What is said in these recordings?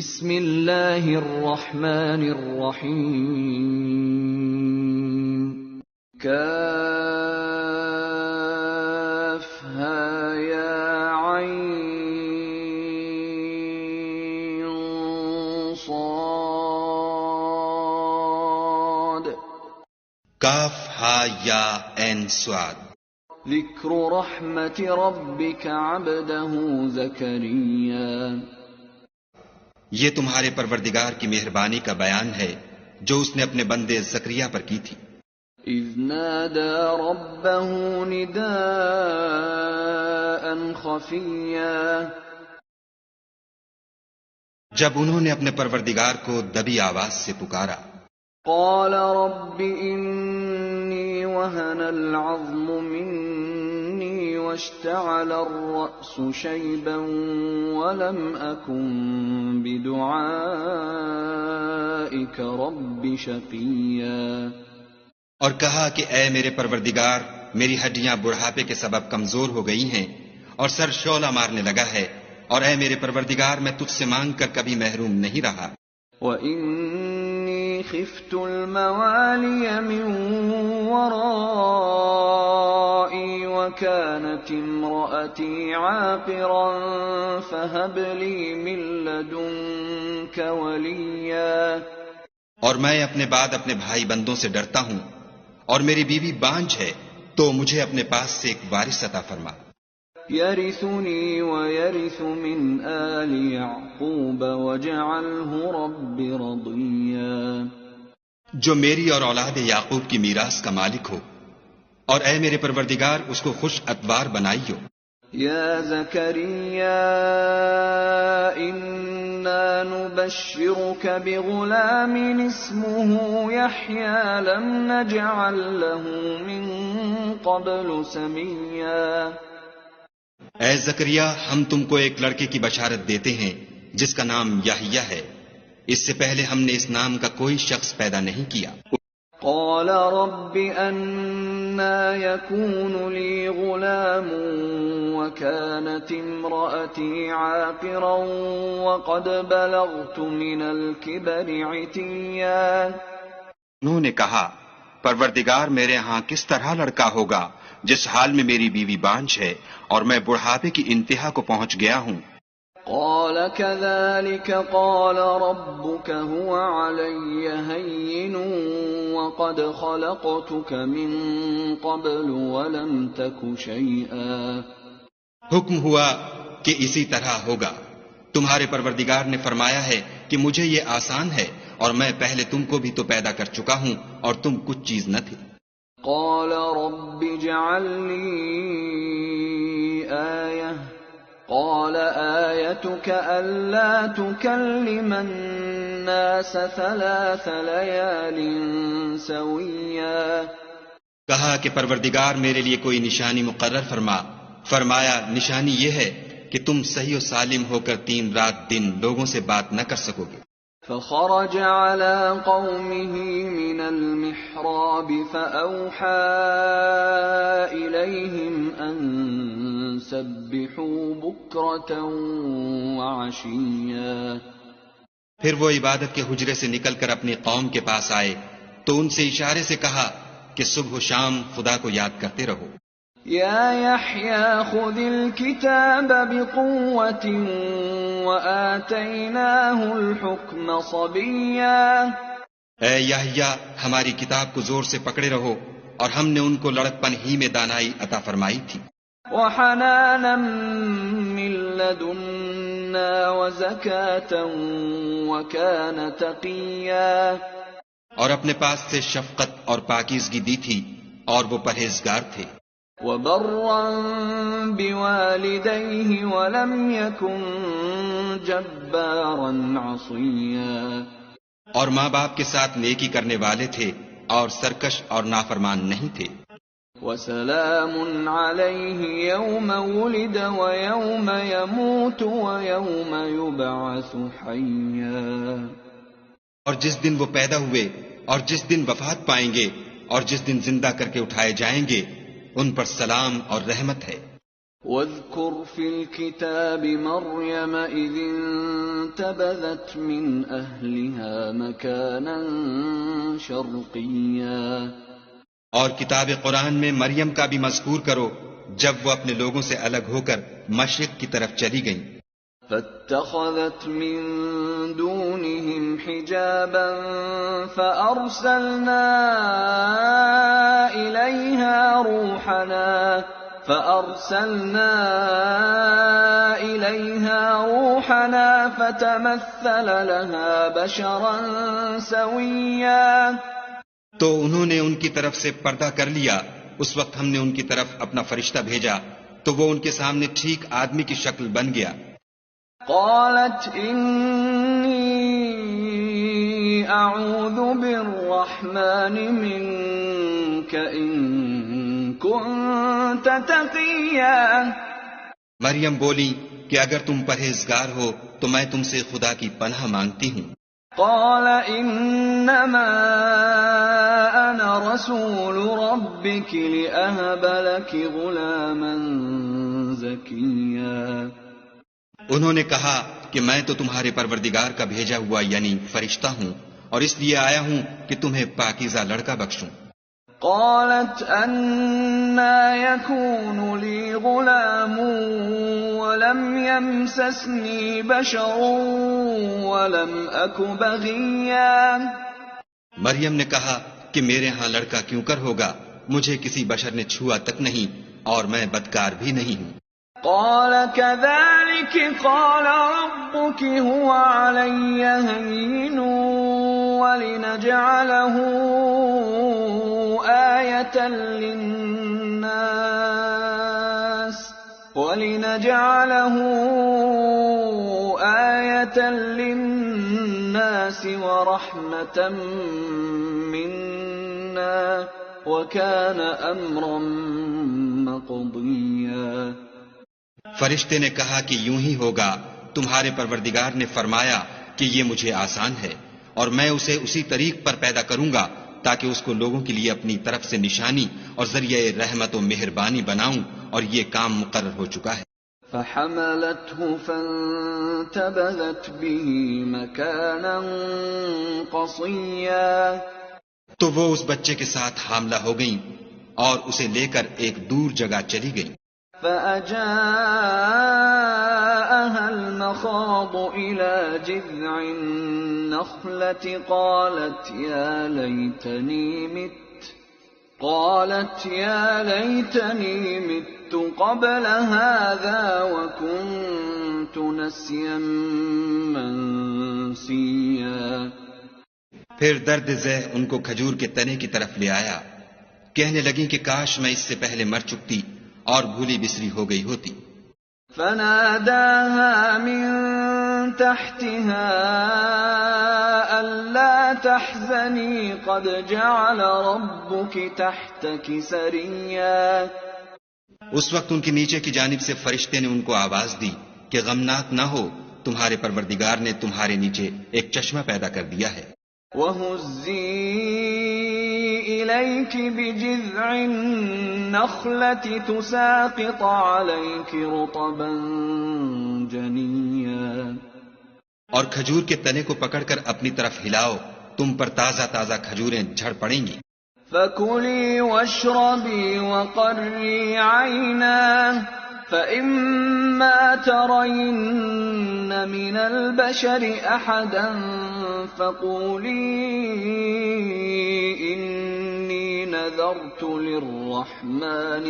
بسم اللہ الرحمن الرحیم کافہا یا عین صاد کاف ہا یا عین صاد ذکر رحمت ربک عبدہ زکریا یہ تمہارے پروردگار کی مہربانی کا بیان ہے جو اس نے اپنے بندے زکریا پر کی تھی۔ اذ نادى ربه نداء خفيا جب انہوں نے اپنے پروردگار کو دبی آواز سے پکارا، قال رب إني وهن العظم مني واشتعل الرأس شيبا ولم أكن بدعائك رب شقيا اور کہا کہ اے میرے پروردگار، میری ہڈیاں بڑھاپے کے سبب کمزور ہو گئی ہیں اور سر شعلہ مارنے لگا ہے، اور اے میرے پروردگار میں تجھ سے مانگ کر کبھی محروم نہیں رہا۔ وَإِنِّي خِفْتُ الْمَوَالِيَ مِنْ وَرَائِي وَكَانَتِ امْرَأَتِي عَاقِرًا فَهَبْ لِي مِنْ لَدُنْكَ وَلِيًّا اور میں اپنے بعد اپنے بھائی بندوں سے ڈرتا ہوں، اور میری بیوی بانجھ ہے، تو مجھے اپنے پاس سے ایک وارث عطا فرما۔ يَرِثُنِي وَيَرِثُ مِنْ آلِ يَعْقُوبَ وَاجْعَلْهُ رَبِّ رَضِيًّا جو میری اور اولاد یعقوب کی میراث کا مالک ہو، اور اے میرے پروردگار اس کو خوش اتوار بنائیو۔ يَا زَكَرِيَّا إِنَّا نُبَشِّرُكَ بِغُلَامٍ اسْمُهُ يَحْيَىٰ لَمْ نَجْعَل لَّهُ مِن قَبْلُ سَمِيًّا اے زکریا، ہم تم کو ایک لڑکے کی بشارت دیتے ہیں جس کا نام یحییٰ ہے، اس سے پہلے ہم نے اس نام کا کوئی شخص پیدا نہیں کیا۔ قال رب أنا يكون لي غلام وكانت امرأتي عاقرا وقد بلغت من الكبر عتيا انہوں نے کہا، پروردگار میرے ہاں کس طرح لڑکا ہوگا جس حال میں میری بیوی بانجھ ہے اور میں بڑھاپے کی انتہا کو پہنچ گیا ہوں۔ قال كذلك قال ربك هو علي هين وقد خلقتك من قبل ولم تك شيئا حکم ہوا کہ اسی طرح ہوگا، تمہارے پروردگار نے فرمایا ہے کہ مجھے یہ آسان ہے، اور میں پہلے تم کو بھی تو پیدا کر چکا ہوں اور تم کچھ چیز نہ تھی۔ قال رب اجعل لي آية قال آيتك ألا تكلم الناس 3 ليال سويا کہا کہ پروردگار میرے لیے کوئی نشانی مقرر فرما۔ فرمایا، نشانی یہ ہے کہ تم صحیح و سالم ہو کر 3 رات دن لوگوں سے بات نہ کر سکو گے۔ فخرج على قومه من المحراب فأوحى إليهم أن سبحوا بكرة وعشيا پھر وہ عبادت کے حجرے سے نکل کر اپنی قوم کے پاس آئے تو ان سے اشارے سے کہا کہ صبح و شام خدا کو یاد کرتے رہو۔ يا يحيى خذ الكتاب بقوة وآتيناه الحكم صبيا اے یحییٰ، ہماری کتاب کو زور سے پکڑے رہو، اور ہم نے ان کو لڑکپن ہی میں دانائی عطا فرمائی تھی۔ وحنانا من لدنا وزكاة وكان تقيا اور اپنے پاس سے شفقت اور پاکیزگی دی تھی، اور وہ پرہیزگار تھے۔ وبرا بوالديه ولم يكن جبارا عصيا اور ماں باپ کے ساتھ نیکی کرنے والے تھے اور سرکش اور نافرمان نہیں تھے۔ وسلام عليه يوم ولد ويوم يموت ويوم يبعث حيا اور جس دن وہ پیدا ہوئے اور جس دن وفات پائیں گے اور جس دن زندہ کر کے اٹھائے جائیں گے، ان پر سلام اور رحمت ہے۔ واذكر في الكتاب مريم إذ انتبذت من أهلها مكانا شرقيا، اور کتاب قرآن میں مریم کا بھی مذکور کرو جب وہ اپنے لوگوں سے الگ ہو کر مشرق کی طرف چلی گئیں۔ فاتخذت من دونهم حجابا فأرسلنا إليها روحنا فتمثل لها بشرا سويا، تو انہوں نے ان کی طرف سے پردہ کر لیا۔ اس وقت ہم نے ان کی طرف اپنا فرشتہ بھیجا تو وہ ان کے سامنے ٹھیک آدمی کی شکل بن گیا۔ قالت إني أعوذ بالرحمن منك إن كنت تقيا، مریم بولی کہ اگر تم پرہیزگار ہو تو میں تم سے خدا کی پناہ مانگتی ہوں۔ قال إنما أنا رسول ربك لأهب لك غلاما زكيا، انہوں نے کہا کہ میں تو تمہارے پروردگار کا بھیجا ہوا یعنی فرشتہ ہوں، اور اس لیے آیا ہوں کہ تمہیں پاکیزہ لڑکا بخشوں۔ قالت أنى يكون لي غلام ولم يمسسني بشر ولم أك بغيا، مریم نے کہا کہ میرے ہاں لڑکا کیوں کر ہوگا، مجھے کسی بشر نے چھوا تک نہیں اور میں بدکار بھی نہیں ہوں۔ قال كذلك قال ربك هو علي هين ولنجعله آية للناس ورحمة منا وكان أمرا مقضيا۔ فرشتے نے کہا کہ یوں ہی ہوگا، تمہارے پروردگار نے فرمایا کہ یہ مجھے آسان ہے اور میں اسے اسی طریق پر پیدا کروں گا تاکہ اس کو لوگوں کے لیے اپنی طرف سے نشانی اور ذریعہ رحمت و مہربانی بناؤں، اور یہ کام مقرر ہو چکا ہے۔ فحملته فانتبذت به مكانا قصيا، تو وہ اس بچے کے ساتھ حاملہ ہو گئیں اور اسے لے کر ایک دور جگہ چلی گئیں۔ فأجاءها المخاض إلى جذع النخلة قالت يا ليتني مت قبل هذا وكنت نسيا منسيا، پھر درد ذہ ان کو کھجور کے تنے کی طرف لے آیا، کہنے لگیں کہ کاش میں اس سے پہلے مر چکتی اور بھولی بسری ہو گئی ہوتی۔ فناداها من تحتها ألا تحزني قد جعل ربك تحتك سريا، اس وقت ان کے نیچے کی جانب سے فرشتے نے ان کو آواز دی کہ غمناک نہ ہو، تمہارے پروردگار نے تمہارے نیچے ایک چشمہ پیدا کر دیا ہے۔ وَهُزِّي إِلَيْكِ بِجِذْعِ النَّخْلَةِ تُسَاقِطْ عَلَيْكِ رُطَبًا جَنِيًّا، اور کھجور کے تنے کو پکڑ کر اپنی طرف ہلاؤ، تم پر تازہ تازہ کھجوریں جھڑ پڑیں گی۔ فَكُلِي وَاشْرَبِي وَقَرِّي عَيْنًا فَإِمَّا تَرَيِنَّ مِنَ الْبَشَرِ أَحَدًا فَقُولِي إِنِّي نَذَرْتُ لِلرَّحْمَنِ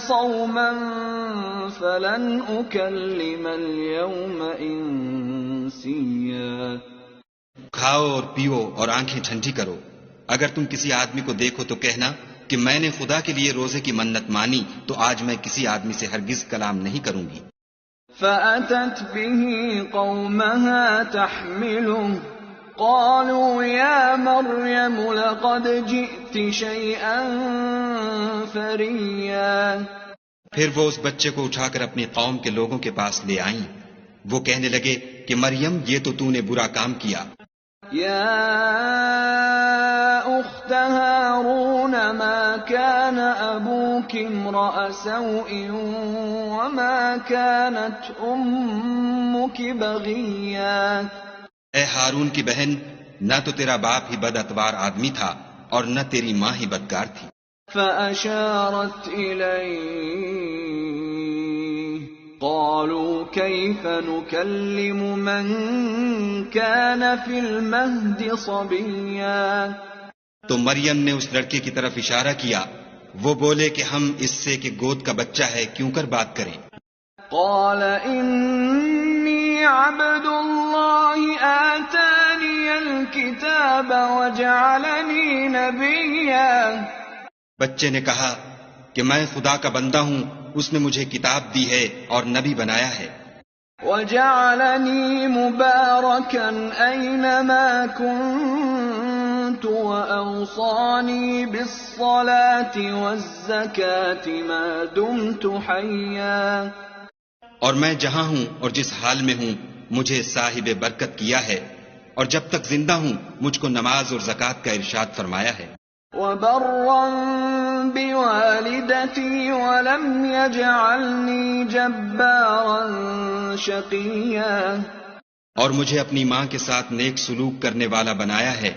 صَوْمًا فَلَنْ أُكَلِّمَ الْيَوْمَ إِنسِيًّا، کھاؤ اور پیو اور آنکھیں ٹھنڈی کرو، اگر تم کسی آدمی کو دیکھو تو کہنا کہ میں نے خدا کے لیے روزے کی منت مانی تو آج میں کسی آدمی سے ہرگز کلام نہیں کروں گی۔ فَأَتَتْ بِهِ قَوْمَهَا تَحْمِلُهُ قَالُوا يَا مَرْيَمُ لَقَدْ جِئْتِ شَيْئًا فَرِيًّا، پھر وہ اس بچے کو اٹھا کر اپنی قوم کے لوگوں کے پاس لے آئیں، وہ کہنے لگے کہ مریم یہ تو نے برا کام کیا۔ يا أخت هارون ما كان أبوك امرأ سوء وما كانت أمك بغيا. اے ہارون کی بہن، نہ تو تیرا باپ ہی بد اتوار آدمی تھا اور نہ تیری ماں ہی بدکار تھی. فأشارت إليه قالوا كيف نكلم من كان في المهد صبيا. تو مریم نے اس لڑکے کی طرف اشارہ کیا. وہ بولے کہ ہم اس سے کہ گود کا بچہ ہے کیوں کر بات کریں. قال إني عبد الله آتاني الكتاب وجعلني نبيا. بچے نے کہا کہ میں خدا کا بندہ ہوں، اس نے مجھے کتاب دی ہے اور نبی بنایا ہے. وجعلني مباركا أينما كنت وأوصاني بالصلاة والزكاة ما دمت حيا. اور میں جہاں ہوں اور جس حال میں ہوں مجھے صاحب برکت کیا ہے، اور جب تک زندہ ہوں مجھ کو نماز اور زکوٰۃ کا ارشاد فرمایا ہے. وبرا بوالدتي ولم يجعلني جبارا شقيا. اور مجھے اپنی ماں کے ساتھ نیک سلوک کرنے والا بنایا ہے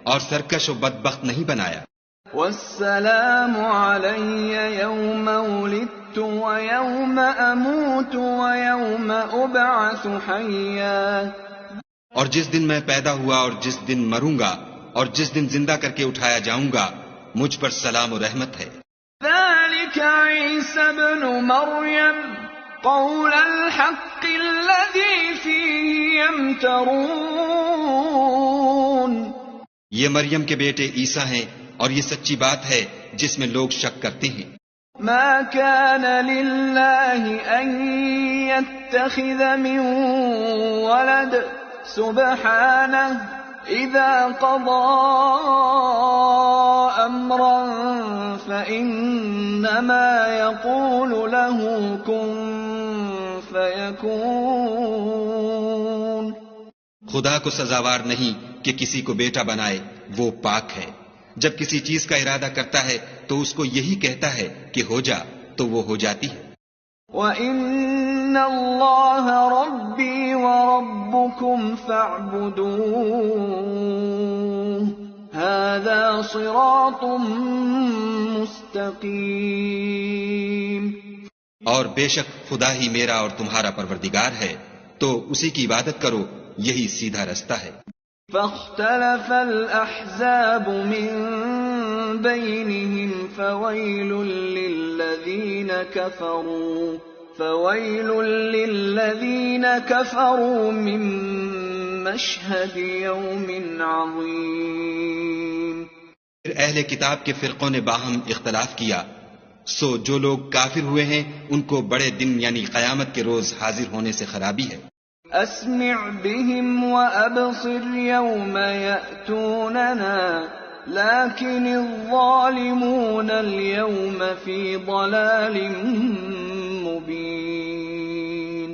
اور سرکش و بدبخت نہیں بنایا. والسلام علي يوم ولدت ويوم أموت ويوم أبعث حيا. اور جس دن میں پیدا ہوا اور جس دن مروں گا اور جس دن زندہ کر کے اٹھایا جاؤں گا مجھ پر سلام و رحمت ہے. ذلك عيسى ابن مريم قول الحق الذي فيه يمترون. یہ مریم کے بیٹے عیسیٰ ہیں اور یہ سچی بات ہے جس میں لوگ شک کرتے ہیں. ما كان لله أن يتخذ من ولد سبحانه إذا قضى أمرا فإنما يقول له كن فيكون. خدا کو سزاوار نہیں کہ کسی کو بیٹا بنائے، وہ پاک ہے. جب کسی چیز کا ارادہ کرتا ہے تو اس کو یہی کہتا ہے کہ ہو جا تو وہ ہو جاتی ہے. وَإِنَّ اللَّهَ رَبِّي وَرَبُّكُمْ فَاعْبُدُوهُ هَذَا صِرَاطٌ مُسْتَقِيمٌ. اور بے شک خدا ہی میرا اور تمہارا پروردگار ہے، تو اسی کی عبادت کرو، یہی سیدھا رستہ ہے. فاختلف الأحزاب من بينهم فويل للذين كفروا من مشهد يوم عظيم. پھر اہل کتاب کے فرقوں نے باہم اختلاف کیا، سو جو لوگ کافر ہوئے ہیں ان کو بڑے دن یعنی قیامت کے روز حاضر ہونے سے خرابی ہے. أسمع بهم وأبصر يوم يأتوننا لكن الظالمون اليوم في ضلال مبين.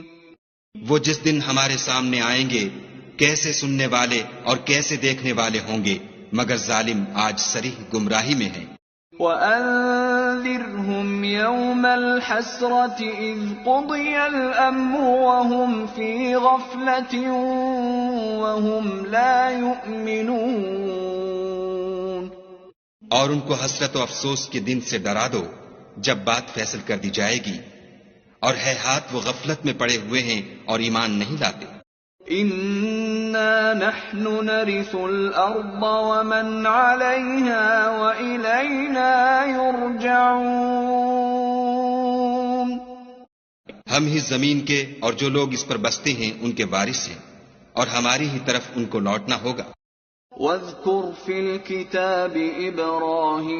وہ جس دن ہمارے سامنے آئیں گے کیسے سننے والے اور کیسے دیکھنے والے ہوں گے، مگر ظالم آج صریح گمراہی میں ہیں. وَأَنذِرْهُمْ يَوْمَ الْحَسْرَةِ إِذْ قُضِيَ الْأَمْرُ وَهُمْ فِي غَفْلَةٍ وَهُمْ لَا يُؤْمِنُونَ. اور ان کو حسرت و افسوس کے دن سے ڈرا دو جب بات فیصل کر دی جائے گی، اور ہے ہاتھ وہ غفلت میں پڑے ہوئے ہیں اور ایمان نہیں لاتے. إِنَّا نَحْنُ نَرِثُ الْأَرْضَ وَمَنْ عَلَيْهَا وَإِلَيْنَا يُرْجَعُونَ. ہم ہی زمین کے اور جو لوگ اس پر بستے ہیں ان کے وارث ہیں، اور ہماری ہی طرف ان کو لوٹنا ہوگا. وَاذْكُرْ فِي الْكِتَابِ إِبْرَاهِيمَ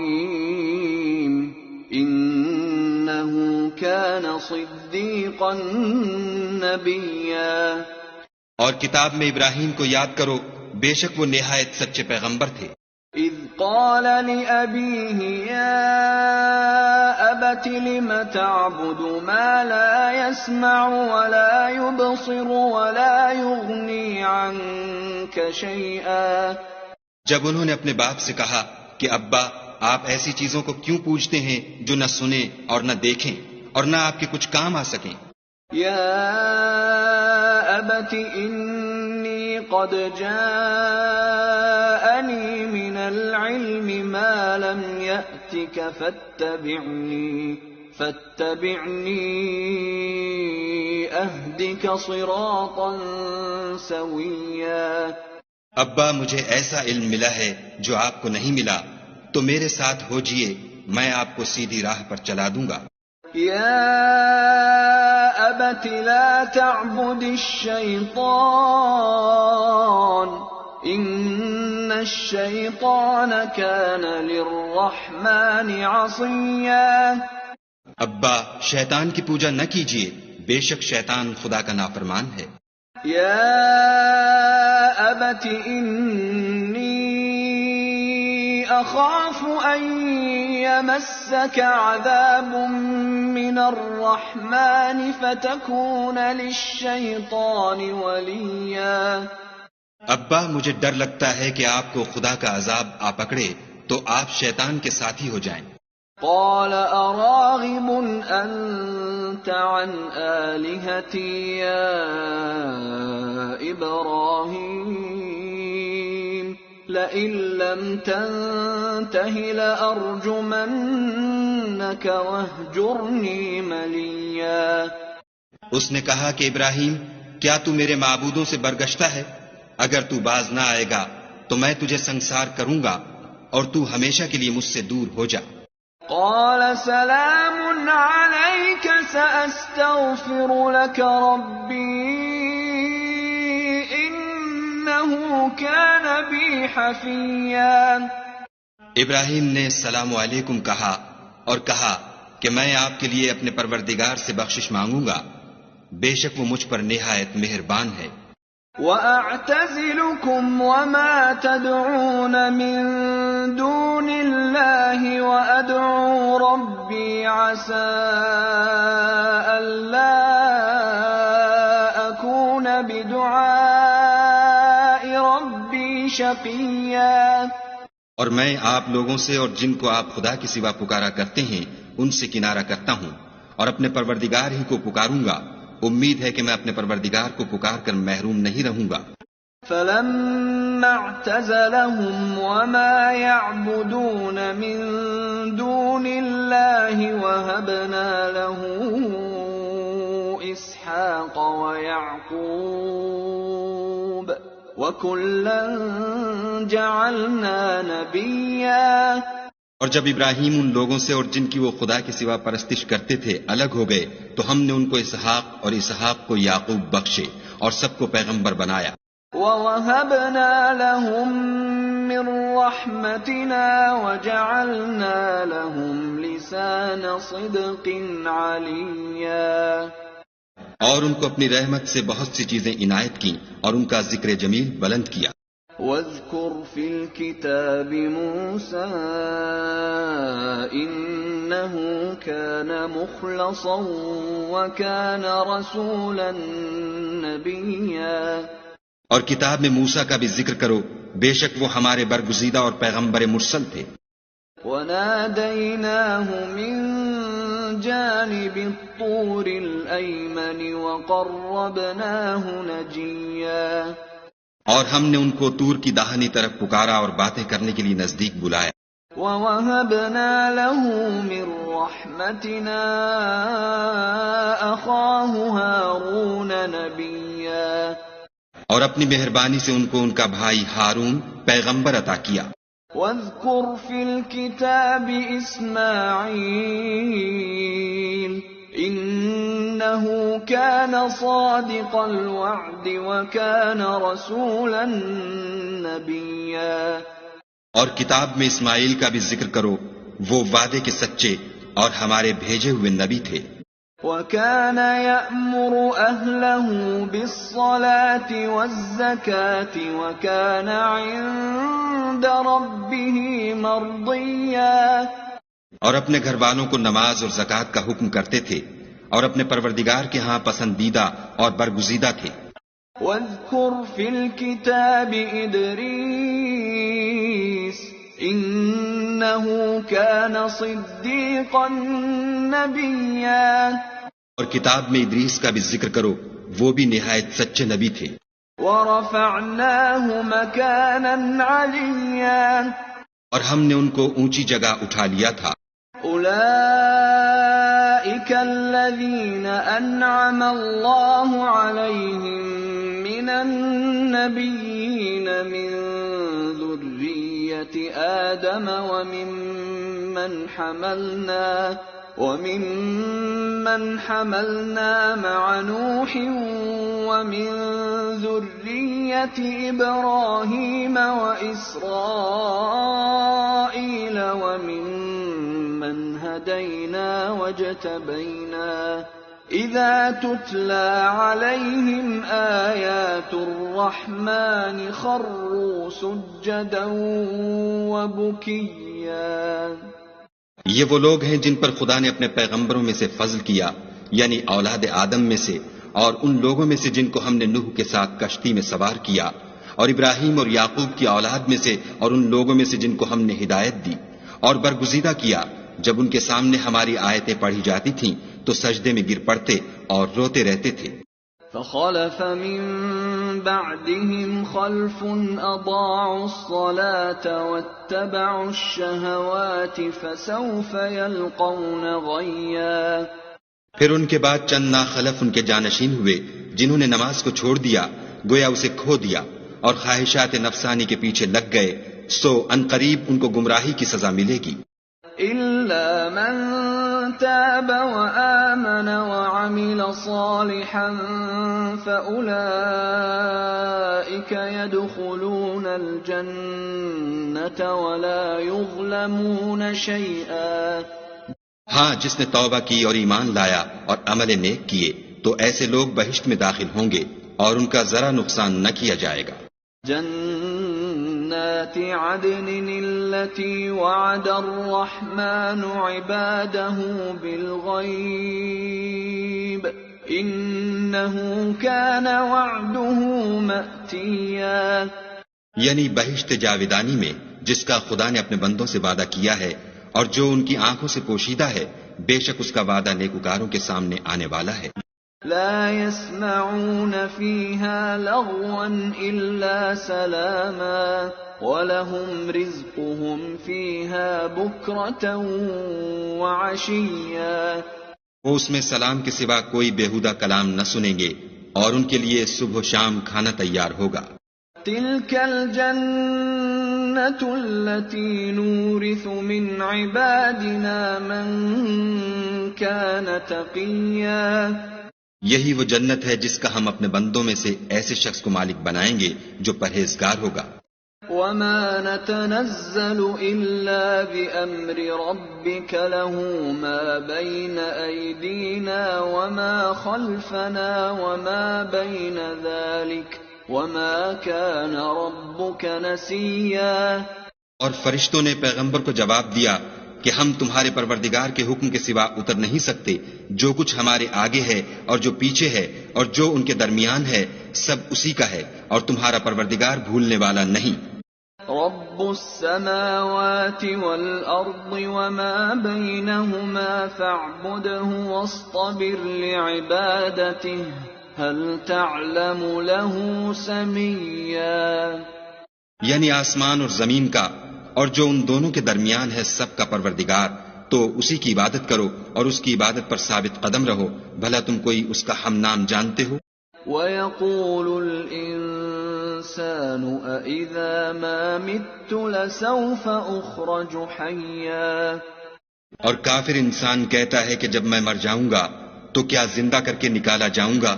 إِنَّهُ كَانَ صِدِّيقًا نَبِيًّا. اور کتاب میں ابراہیم کو یاد کرو، بے شک وہ نہایت سچے پیغمبر تھے. إِذْ قَالَ لِأَبِيهِ يَا أَبَتِ لِمَ تَعْبُدُ مَا لَا يَسْمَعُ وَلَا يُبْصِرُ وَلَا يُغْنِي عَنكَ شَيْئًا. جب انہوں نے اپنے باپ سے کہا کہ ابا آپ ایسی چیزوں کو کیوں پوجتے ہیں جو نہ سنیں اور نہ دیکھیں اور نہ آپ کے کچھ کام آ سکیں؟ یا ابت انی قد جاءنی من العلم ما لم یأتک فاتبعنی اہدک صراطا سویا۔ ابا مجھے ایسا علم ملا ہے جو آپ کو نہیں ملا، تو میرے ساتھ ہوجئے، میں آپ کو سیدھی راہ پر چلا دوں گا۔ یا ابت لا تعبد الشیطان ان الشیطان کان للرحمن عصیا۔ ابا شیطان کی پوجا نہ کیجیے، بے شک شیطان خدا کا نافرمان ہے۔ یا ابت انی اخاف ان یمسک عذاب من الرحمن فتکون للشیطان ولیا۔ ابا مجھے ڈر لگتا ہے کہ آپ کو خدا کا عذاب آ پکڑے تو آپ شیطان کے ساتھی ہو جائیں۔ قال اراغب انت عن آلهتی یا ابراہیم لئن لم تنته لارجمنك واہجرنی ملیا۔ اس نے کہا کہ ابراہیم کیا تو میرے معبودوں سے برگشتہ ہے؟ اگر تو باز نہ آئے گا تو میں تجھے سنسار کروں گا اور تو ہمیشہ کے لیے مجھ سے دور ہو جا۔ قال سلام عليك سأستغفر لك ربي إنه كان بي حفيا۔ ابراہیم نے السلام علیکم کہا اور کہا کہ میں آپ کے لیے اپنے پروردگار سے بخشش مانگوں گا، بے شک وہ مجھ پر نہایت مہربان ہے۔ وَأَعْتَزِلُكُمْ وَمَا تَدْعُونَ مِن دُونِ اللَّهِ وَأَدْعُو رَبِّي عَسَىٰ أَلَّا أَكُونَ بِدُعَاءِ رَبِّي شَقِيًّا۔ اور میں آپ لوگوں سے اور جن کو آپ خدا کے سوا پکارا کرتے ہیں ان سے کنارہ کرتا ہوں اور اپنے پروردگار ہی کو پکاروں گا، امید ہے کہ میں اپنے پروردگار کو پکار کر محروم نہیں رہوں گا۔ فَلَمَّا اعْتَزَلَهُمْ وَمَا يَعْبُدُونَ مِن دُونِ اللَّهِ وَهَبْنَا لَهُ إِسْحَاقَ وَيَعْقُوبَ وَكُلًّا جَعَلْنَا نَبِيًّا۔ اور جب ابراہیم ان لوگوں سے اور جن کی وہ خدا کے سوا پرستش کرتے تھے الگ ہو گئے تو ہم نے ان کو اسحاق اور اسحاق کو یعقوب بخشے اور سب کو پیغمبر بنایا۔ وَوَهَبْنَا لَهُم مِّن رَّحْمَتِنَا وَجَعَلْنَا لَهُمْ لِسَانَ صِدْقٍ عَلِيًّا۔ اور ان کو اپنی رحمت سے بہت سی چیزیں عنایت کی اور ان کا ذکر جمیل بلند کیا۔ وَاذْكُرْ فِي الْكِتَابِ مُوسَىٰ إِنَّهُ كَانَ مُخْلَصًا وَكَانَ رَسُولًا نَبِيًّا۔ اور کتاب میں موسیٰ کا بھی ذکر کرو، بے شک وہ ہمارے برگزیدہ اور پیغمبر مرسل تھے۔ وَنَادَيْنَاهُ مِن جَانِبِ الطُّورِ الْأَيْمَنِ وَقَرَّبْنَاهُ نَجِيًّا۔ اور ہم نے ان کو طور کی داہنی طرف پکارا اور باتیں کرنے کے لیے نزدیک بلایا۔ وَوَهَبْنَا لَهُ مِن رَّحْمَتِنَا أَخَاهُ هَارُونَ نَبِيًّا۔ اور اپنی مہربانی سے ان کو ان کا بھائی ہارون پیغمبر عطا کیا۔ وَاذْكُرْ فِي الْكِتَابِ إِسْمَاعِيلَ إِنَّهُ كَانَ صَادِقَ الْوَعْدِ وَكَانَ رَسُولًا نَبِيًّا۔ اور کتاب میں اسماعیل کا بھی ذکر کرو، وہ وعدے کے سچے اور ہمارے بھیجے ہوئے نبی تھے۔ وَكَانَ يَأْمُرُ أَهْلَهُ بِالصَّلَاةِ وَالزَّكَاةِ وَكَانَ عِندَ رَبِّهِ مَرْضِيًّا۔ اور اپنے گھر والوں کو نماز اور زکوٰۃ کا حکم کرتے تھے اور اپنے پروردگار کے ہاں پسندیدہ اور برگزیدہ تھے۔ وَاذْكُرْ فِي الْكِتَابِ إِدْرِيسَ إنه كان صديقا نبيا اور کتاب میں ادریس کا بھی ذکر کرو، وہ بھی نہایت سچے نبی تھے۔ ورفعناه مكانا عليا اور ہم نے ان کو اونچی جگہ اٹھا لیا تھا۔ أولئك الذين أنعم الله عليهم من النبيين من ذرية آدم وممن حملنا مع نوح ومن ذرية إبراهيم وإسرائيل وممن هدينا واجتبينا إذا تتلى عليهم آيات الرحمن خروا سجدا وبكيا۔ یہ وہ لوگ ہیں جن پر خدا نے اپنے پیغمبروں میں سے فضل کیا، یعنی اولاد آدم میں سے، اور ان لوگوں میں سے جن کو ہم نے نوح کے ساتھ کشتی میں سوار کیا، اور ابراہیم اور یعقوب کی اولاد میں سے، اور ان لوگوں میں سے جن کو ہم نے ہدایت دی، اور برگزیدہ کیا جب ان کے سامنے ہماری آیتیں پڑھی جاتی تھیں تو سجدے میں گر پڑتے اور روتے رہتے تھے۔ فخلف من بعدهم خلف أضاعوا الصلاة واتبعوا الشهوات فسوف يلقون غيا۔ پھر ان کے بعد چند ناخلف ان کے جانشین ہوئے جنہوں نے نماز کو چھوڑ دیا، گویا اسے کھو دیا، اور خواہشات نفسانی کے پیچھے لگ گئے، سو عنقریب ان کو گمراہی کی سزا ملے گی۔ إلا من تاب وآمن وعمل صالحا فأولئك يدخلون الجنة ولا يظلمون شيئا۔ ہاں، جس نے توبہ کی اور ایمان لایا اور عمل نیک کیے تو ایسے لوگ بہشت میں داخل ہوں گے اور ان کا ذرا نقصان نہ کیا جائے گا۔ جنات عدن التي وعد الرحمن عباده بالغيب إنه كان وعده مأتيا۔ یعنی بہشت جاودانی میں جس کا خدا نے اپنے بندوں سے وعدہ کیا ہے اور جو ان کی آنکھوں سے پوشیدہ ہے، بے شک اس کا وعدہ نیکوکاروں کے سامنے آنے والا ہے۔ لا يسمعون فيها لغوا إلا سلاما وَلَهُمْ رِزْقُهُمْ فِيهَا بُكْرَةً وَعَشِيًّا۔ وہ اس میں سلام کے سوا کوئی بیہودہ کلام نہ سنیں گے اور ان کے لیے صبح و شام کھانا تیار ہوگا۔ تِلْكَ الْجَنَّةُ الَّتِي نُورِثُ مِنْ عِبَادِنَا مَنْ كَانَ تَقِيًّا۔ یہی وہ جنت ہے جس کا ہم اپنے بندوں میں سے ایسے شخص کو مالک بنائیں گے جو پرہیزگار ہوگا۔ وَمَا نَتَنَزَّلُ إِلَّا بِأَمْرِ رَبِّكَ لَهُ مَا بَيْنَ أَيْدِينَا وَمَا خَلْفَنَا وَمَا بَيْنَ ذَلِكَ وَمَا كَانَ رَبُّكَ نَسِيًّا۔ اور فرشتوں نے پیغمبر کو جواب دیا کہ ہم تمہارے پروردگار کے حکم کے سوا اتر نہیں سکتے، جو کچھ ہمارے آگے ہے اور جو پیچھے ہے اور جو ان کے درمیان ہے سب اسی کا ہے، اور تمہارا پروردگار بھولنے والا نہیں۔ رب السماوات والأرض وما بينهما فاعبده واصطبر لعبادته هل تعلم له سميا۔ یعنی آسمان اور زمین کا اور جو ان دونوں کے درمیان ہے سب کا پروردگار، تو اسی کی عبادت کرو اور اس کی عبادت پر ثابت قدم رہو، بھلا تم کوئی اس کا ہم نام جانتے ہو؟ وَيَقُولُ الْإِنسَانُ أَإِذَا مَا مِتُّ لَسَوْفَ أُخْرَجُ حَيًّا۔ اور کافر انسان کہتا ہے کہ جب میں مر جاؤں گا تو کیا زندہ کر کے نکالا جاؤں گا؟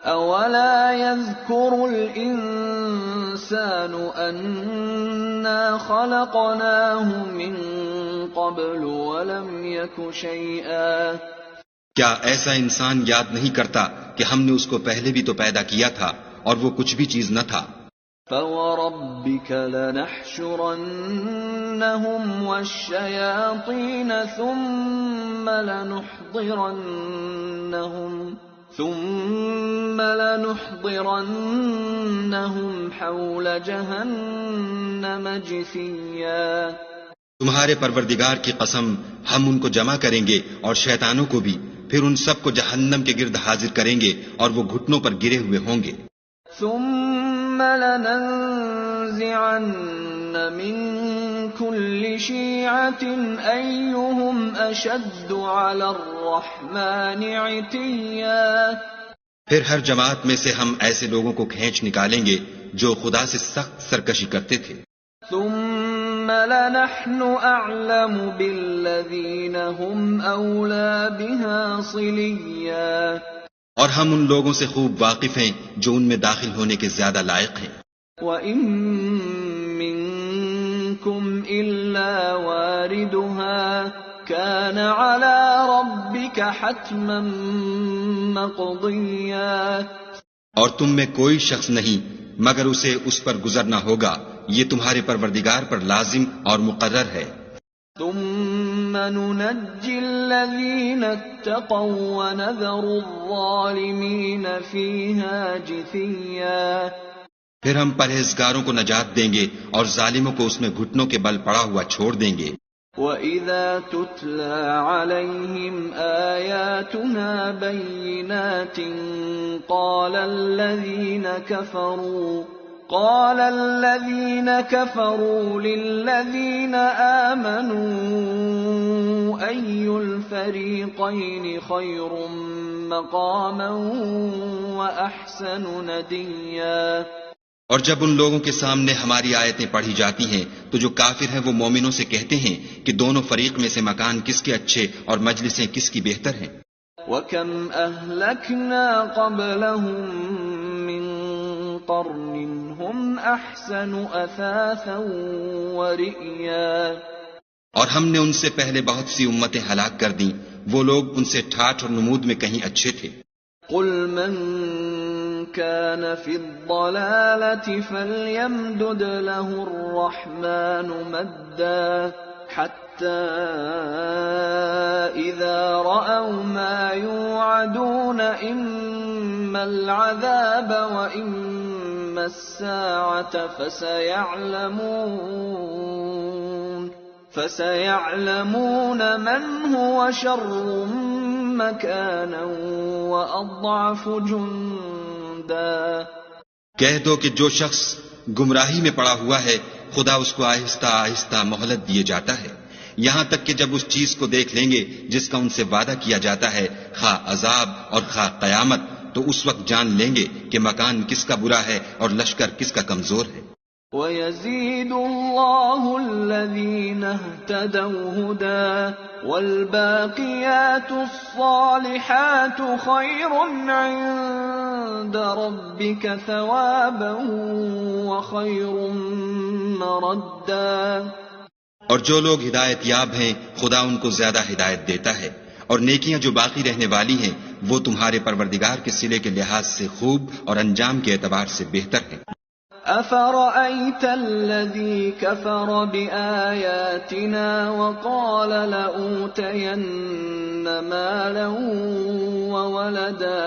أَوَلَا يَذْكُرُ الْإِنسَانُ أَنَّا خَلَقْنَاهُ مِنْ قَبْلُ وَلَمْ يَكُ شَيْئًا۔ کیا ایسا انسان یاد نہیں کرتا کہ ہم نے اس کو پہلے بھی تو پیدا کیا تھا اور وہ کچھ بھی چیز نہ تھا؟ فَوَرَبِّكَ لَنَحْشُرَنَّهُمْ وَالشَّيَاطِينَ ثُمَّ لَنُحْضِرَنَّهُمْ ثم لنحضرنهم حول جهنم جثيا. تمہارے پروردگار کی قسم ہم ان کو جمع کریں گے اور شیطانوں کو بھی، پھر ان سب کو جہنم کے گرد حاضر کریں گے اور وہ گھٹنوں پر گرے ہوئے ہوں گے. ثم لننزعن من كل شيعة أيهم أشد على الرحمن عتيا. پھر ہر جماعت میں سے ہم ایسے لوگوں کو کھینچ نکالیں گے جو خدا سے سخت سرکشی کرتے تھے. ثم لنحن أعلم بالذين هم أولى بها صليا. اور ہم ان لوگوں سے خوب واقف ہیں جو ان میں داخل ہونے کے زیادہ لائق ہیں. وَإِن مِّنكُمْ إِلَّا وَارِدُهَا كَانَ عَلَى رَبِّكَ حَتْمًا مَّقْضِيًّا. اور تم میں کوئی شخص نہیں مگر اسے اس پر گزرنا ہوگا، یہ تمہارے پروردگار پر لازم اور مقرر ہے. ثم ننجي الذين اتقوا ونذر الظالمين فيها جثيا. پھر ہم پرہیزگاروں کو نجات دیں گے اور ظالموں کو اس میں گھٹنوں کے بل پڑا ہوا چھوڑ دیں گے. وَإِذَا تُتْلَى عَلَيْهِمْ آيَاتُنَا بَيِّنَاتٍ قال الذين كفروا للذين آمنوا أي الفريقين خير مقاما وأحسن نديا. اور جب ان لوگوں کے سامنے ہماری آیتیں پڑھی جاتی ہیں تو جو کافر ہیں وہ مومنوں سے کہتے ہیں کہ دونوں فریق میں سے مکان کس کے اچھے اور مجلسیں کس کی بہتر ہیں. وَكَمْ أَهْلَكْنَا قَبْلَهُمْ مِنْ قَرْنٍ هُمْ أَحْسَنُ أَثَاثًا وَرِئْيًا. اور ہم نے ان سے پہلے بہت سی امتیں ہلاک کر دیں، وہ لوگ ان سے ٹھاٹھ اور نمود میں کہیں اچھے تھے. قُلْ مَنْ كَانَ فِي الضَّلَالَةِ فَلْيَمْدُدْ لَهُ الرَّحْمَنُ مَدًّا حَتَّى إِذَا رَأَوْا مَا يُوعَدُونَ إِمَّا الْعَذَابَ وَإِمَّا السَّاعَةَ فَسَيَعْلَمُونَ مَنْ هُوَ شَرٌّ مَكَانًا وَأَضْعَفُ جُنْدًا. کہہ دو کہ جو شخص گمراہی میں پڑا ہوا ہے خدا اس کو آہستہ آہستہ مہلت دیے جاتا ہے، یہاں تک کہ جب اس چیز کو دیکھ لیں گے جس کا ان سے وعدہ کیا جاتا ہے، خواہ عذاب اور خواہ قیامت، تو اس وقت جان لیں گے کہ مکان کس کا برا ہے اور لشکر کس کا کمزور ہے. وَيَزِيدُ اللَّهُ الَّذِينَ اهْتَدَوْا هُدًى وَالْبَاقِيَاتُ الصَّالِحَاتُ خَيْرٌ عِندَ رَبِّكَ ثَوَابًا وَخَيْرٌ مَّرَدًّا. اور جو لوگ ہدایت یاب ہیں خدا ان کو زیادہ ہدایت دیتا ہے، اور نیکیاں جو باقی رہنے والی ہیں وہ تمہارے پروردگار کے صلے کے لحاظ سے خوب اور انجام کے اعتبار سے بہتر ہیں. أَفَرَأَيْتَ الَّذِي كَفَرَ بِآيَاتِنَا وَقَالَ لَأُوتَيَنَّ مَالًا وَوَلَدًا.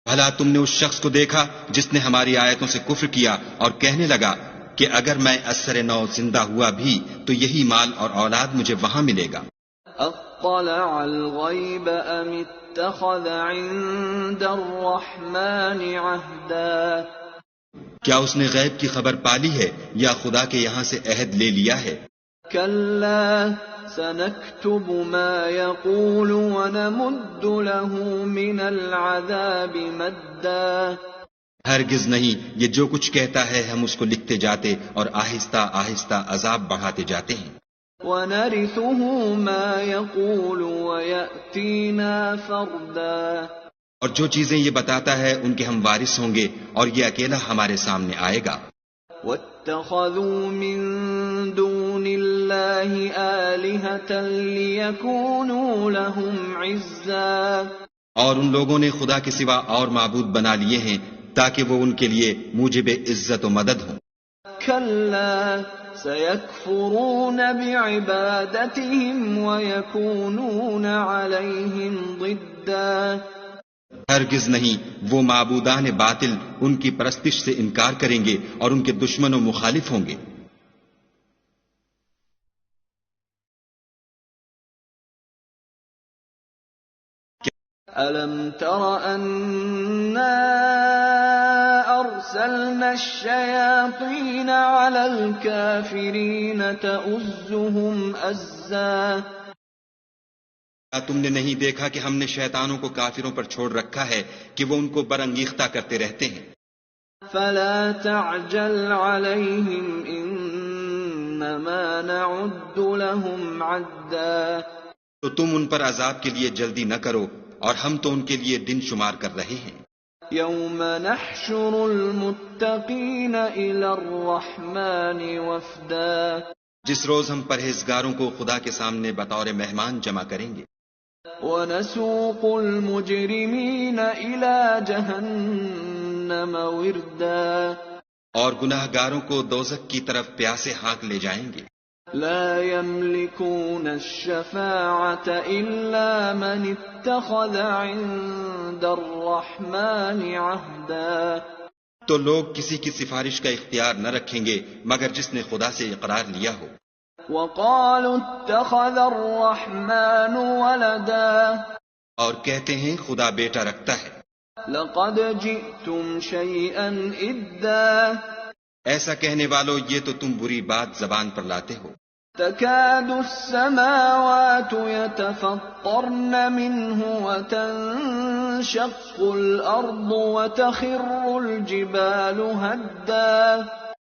بھلا تم نے اس شخص کو دیکھا جس نے ہماری آیتوں سے کفر کیا اور کہنے لگا کہ اگر میں اثر نو زندہ ہوا بھی تو یہی مال اور اولاد مجھے وہاں ملے گا. اطلع الغیب ام اتخذ عند الرحمن عہدا. کیا اس نے غیب کی خبر پالی ہے یا خدا کے یہاں سے عہد لے لیا ہے؟ کلا سنكتب ما يقول ونمد له من العذاب مدا. ہرگز نہیں، یہ جو کچھ کہتا ہے ہم اس کو لکھتے جاتے اور آہستہ آہستہ عذاب بڑھاتے جاتے ہیں. وَنَرِثُهُ مَا يَقُولُ وَيَأْتِينَا فَرْدًا. اور جو چیزیں یہ بتاتا ہے ان کے ہم وارث ہوں گے اور یہ اکیلا ہمارے سامنے آئے گا. وَاتَّخَذُوا مِن دُونِ اللَّهِ آلِهَةً لِيَكُونُوا لَهُمْ عِزًّا. اور ان لوگوں نے خدا کے سوا اور معبود بنا لیے ہیں تاکہ وہ ان کے لیے موجب عزت و مدد ہوں. كَلَّا سَيَكْفُرُونَ بِعِبَادَتِهِمْ وَيَكُونُونَ عَلَيْهِمْ ضِدًّا. ہرگز نہیں، وہ معبودان باطل ان کی پرستش سے انکار کریں گے اور ان کے دشمن و مخالف ہوں گے۔ أَلَمْ تَرَ أَنَّا أَرْسَلْنَا الشَّيَاطِينَ عَلَى الْكَافِرِينَ تَؤُزُّهُمْ أَزًّا۔ کیا تم نے نہیں دیکھا کہ ہم نے شیطانوں کو کافروں پر چھوڑ رکھا ہے کہ وہ ان کو برانگیختہ کرتے رہتے ہیں؟ فَلَا تَعْجَلْ عَلَيْهِمْ إِنَّمَا نَعُدُّ لَهُمْ عَدًّا۔ تو تم ان پر عذاب کے لیے جلدی نہ کرو، اور ہم تو ان کے لیے دن شمار کر رہے ہیں۔ يَوْمَ نَحْشُرُ الْمُتَّقِينَ إِلَى الرَّحْمَنِ وَفْدًا۔ جس روز ہم پرہیزگاروں کو خدا کے سامنے بطور مہمان جمع کریں گے۔ وَنَسُوقُ الْمُجْرِمِينَ إِلَى جَهَنَّمَ وِرْدًا۔ اور گناہ گاروں کو دوزخ کی طرف پیاسے ہانک لے جائیں گے۔ لا يملكون الشفاعة إلا من اتخذ عند الرحمن عهدا۔ تو لوگ کسی کی سفارش کا اختیار نہ رکھیں گے مگر جس نے خدا سے اقرار لیا ہو۔ وقالوا اتخذ الرحمن ولدا۔ اور کہتے ہیں خدا بیٹا رکھتا ہے۔ لقد جئتم شيئا إدا۔ ایسا کہنے والو، یہ تو تم بری بات زبان پر لاتے ہو۔ تكاد السماوات يتفطرن منه وتنشق الأرض وتخر الجبال هدا۔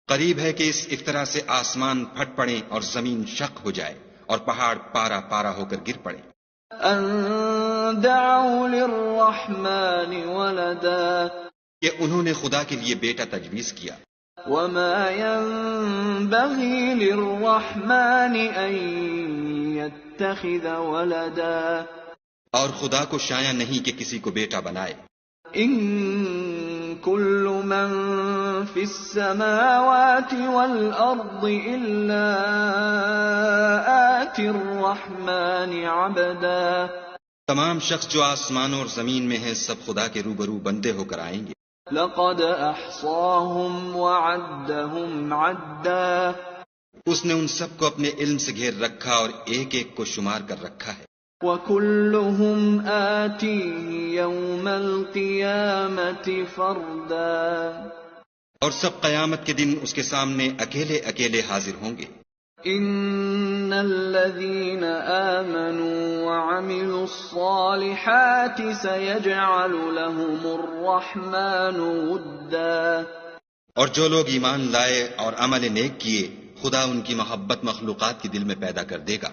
قریب ہے کہ اس افطرا سے آسمان پھٹ پڑیں اور زمین شق ہو جائے اور پہاڑ پارا پارا ہو کر گر پڑے۔ ان دعوا للرحمن ولدا۔ کہ انہوں نے خدا کے لیے بیٹا تجویز کیا۔ وما ينبغي للرحمن ان يتخذ ولدا۔ اور خدا کو شایع نہیں کہ کسی کو بیٹا بنائے۔ ان كل من في السماوات والارض الا آتي الرحمن عبدا۔ تمام شخص جو آسمانوں اور زمین میں ہیں سب خدا کے روبرو بندے ہو کر آئیں گے۔ لقد احصاهم وعدهم عدا۔ اس نے ان سب کو اپنے علم سے گھیر رکھا اور ایک ایک کو شمار کر رکھا ہے۔ وكلهم آتيه يوم القيامة فردا۔ اور سب قیامت کے دن اس کے سامنے اکیلے اکیلے حاضر ہوں گے۔ ان الذين آمنوا وعملوا الصالحات سيجعل لهم الرحمن ودا۔ اور جو لوگ ایمان لائے اور عمل نیک کیے خدا ان کی محبت مخلوقات کے دل میں پیدا کر دے گا۔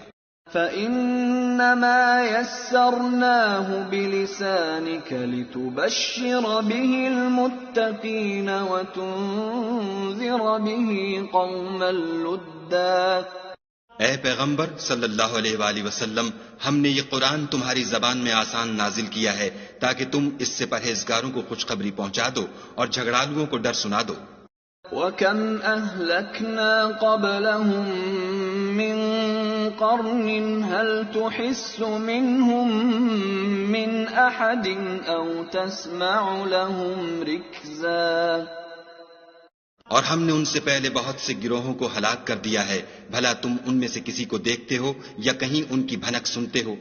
فإنما يسرناه بلسانك لتبشر به المتقين وتنذر به قوما لدا۔ اے پیغمبر صلی اللہ علیہ وآلہ وسلم، ہم نے یہ قرآن تمہاری زبان میں آسان نازل کیا ہے تاکہ تم اس سے پرہیزگاروں کو خوشخبری پہنچا دو اور جھگڑالوؤں کو ڈر سنا دو۔ وَكَمْ أَهْلَكْنَا قَبْلَهُمْ مِنْ قَرْنٍ هَلْ تُحِسُّ مِنْهُمْ مِنْ أَحَدٍ أَوْ تَسْمَعُ لَهُمْ رِكْزًا۔ اور ہم نے ان سے پہلے بہت سے گروہوں کو ہلاک کر دیا ہے، بھلا تم ان میں سے کسی کو دیکھتے ہو یا کہیں ان کی بھنک سنتے ہو؟